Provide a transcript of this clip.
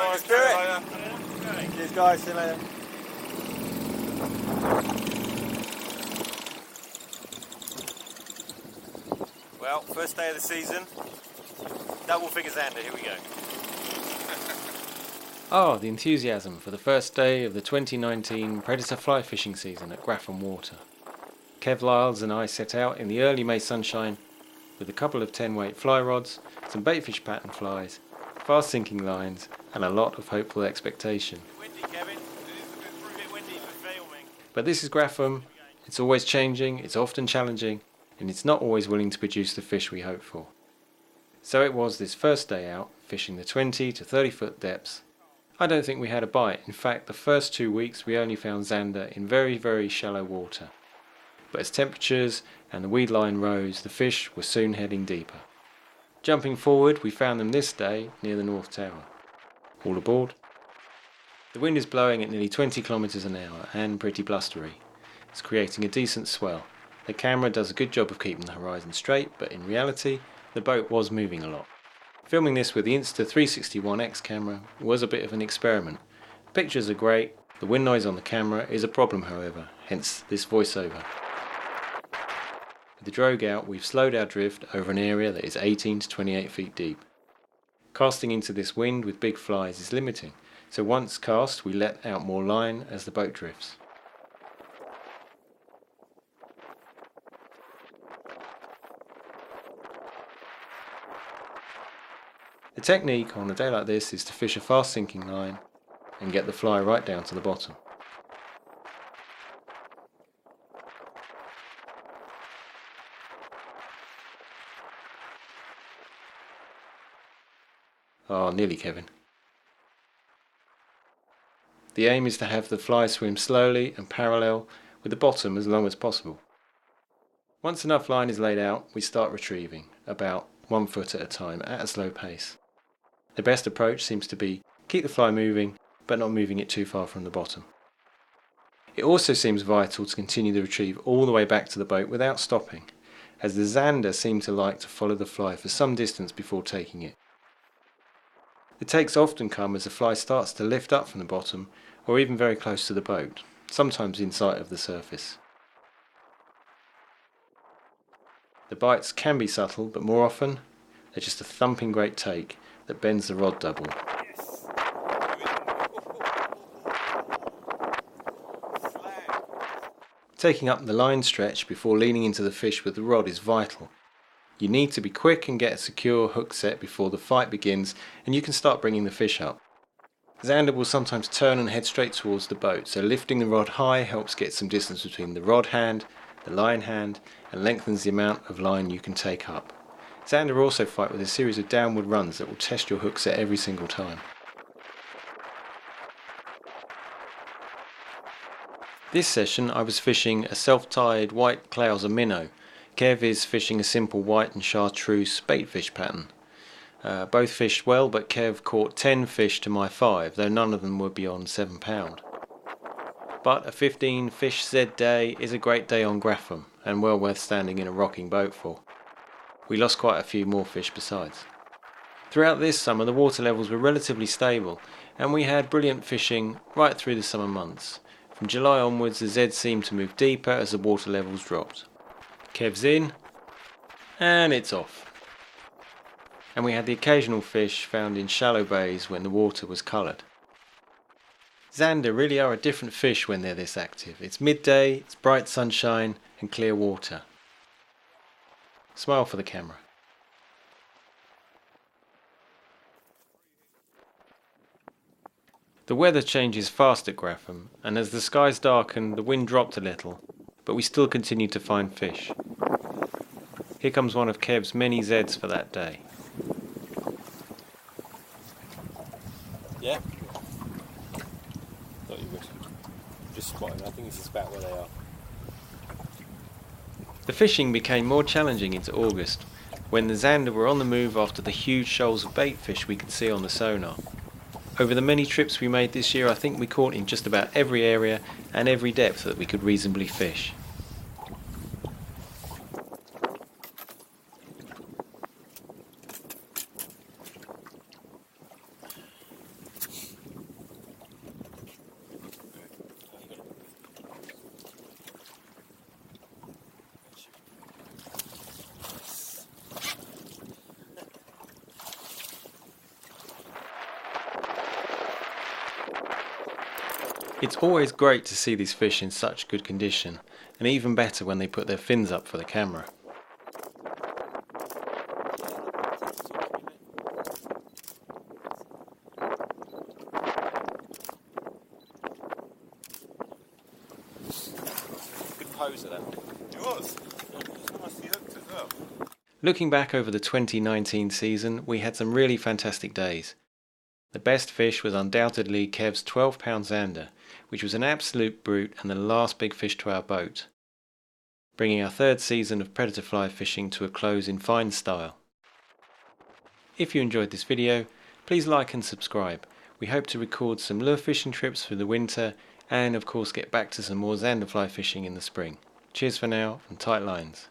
let's do it. Cheers guys, see you later. Well, first day of the season, double figure Zander, here we go. Ah, the enthusiasm for the first day of the 2019 predator fly fishing season at Grafham Water. Kev Lyles and I set out in the early May sunshine with a couple of 10-weight fly rods, some baitfish pattern flies, fast sinking lines, and a lot of hopeful expectation. Windy, Kevin. It is a bit windy for filming. But this is Grafham. It's always changing, it's often challenging, and it's not always willing to produce the fish we hope for. So it was this first day out, fishing the 20 to 30 foot depths. I don't think we had a bite. In fact, the first 2 weeks we only found Zander in very, very shallow water. But as temperatures and the weed line rose, the fish were soon heading deeper. Jumping forward, we found them this day near the North Tower. All aboard. The wind is blowing at nearly 20 kilometers an hour and pretty blustery. It's creating a decent swell. The camera does a good job of keeping the horizon straight, but in reality, the boat was moving a lot. Filming this with the Insta 360 oneX camera was a bit of an experiment. Pictures are great, the wind noise on the camera is a problem however, hence this voiceover. With the drogue out, we've slowed our drift over an area that is 18 to 28 feet deep. Casting into this wind with big flies is limiting, so once cast we let out more line as the boat drifts. The technique on a day like this is to fish a fast sinking line and get the fly right down to the bottom. Oh, nearly Kevin. The aim is to have the fly swim slowly and parallel with the bottom as long as possible. Once enough line is laid out, we start retrieving, about 1 foot at a time at a slow pace. The best approach seems to be keep the fly moving, but not moving it too far from the bottom. It also seems vital to continue the retrieve all the way back to the boat without stopping, as the Zander seem to like to follow the fly for some distance before taking it. The takes often come as the fly starts to lift up from the bottom, or even very close to the boat, sometimes in sight of the surface. The bites can be subtle, but more often they're just a thumping great take that bends the rod double. Yes. Taking up the line stretch before leaning into the fish with the rod is vital. You need to be quick and get a secure hook set before the fight begins, and you can start bringing the fish up. Zander will sometimes turn and head straight towards the boat, so lifting the rod high helps get some distance between the rod hand, the line hand, and lengthens the amount of line you can take up. Zander also fight with a series of downward runs that will test your hook set every single time. This session I was fishing a self-tied white Klauser minnow. Kev is fishing a simple white and chartreuse baitfish pattern. Both fished well, but Kev caught 10 fish to my 5, though none of them were beyond 7 pound. But a 15 fish Z day is a great day on Grafham, and well worth standing in a rocking boat for. We lost quite a few more fish besides. Throughout this summer the water levels were relatively stable, and we had brilliant fishing right through the summer months. From July onwards the Z seemed to move deeper as the water levels dropped. Kev's in, and it's off. And we had the occasional fish found in shallow bays when the water was coloured. Zander really are a different fish when they're this active. It's midday, it's bright sunshine and clear water. Smile for the camera. The weather changes fast at Grafham, and as the skies darkened the wind dropped a little, but we still continued to find fish. Here comes one of Kev's many Zs for that day. Yeah? Thought you would. Just spotting, I think this is about where they are. The fishing became more challenging into August, when the Zander were on the move after the huge shoals of baitfish we could see on the sonar. Over the many trips we made this year, I think we caught in just about every area and every depth that we could reasonably fish. It's always great to see these fish in such good condition, and even better when they put their fins up for the camera. Good pose of that. It was. It was nicely hooked as well. Looking back over the 2019 season, we had some really fantastic days. The best fish was undoubtedly Kev's 12-pound Zander, which was an absolute brute and the last big fish to our boat, bringing our third season of predator fly fishing to a close in fine style. If you enjoyed this video, please like and subscribe. We hope to record some lure fishing trips for the winter and of course get back to some more Zander fly fishing in the spring. Cheers for now and tight lines.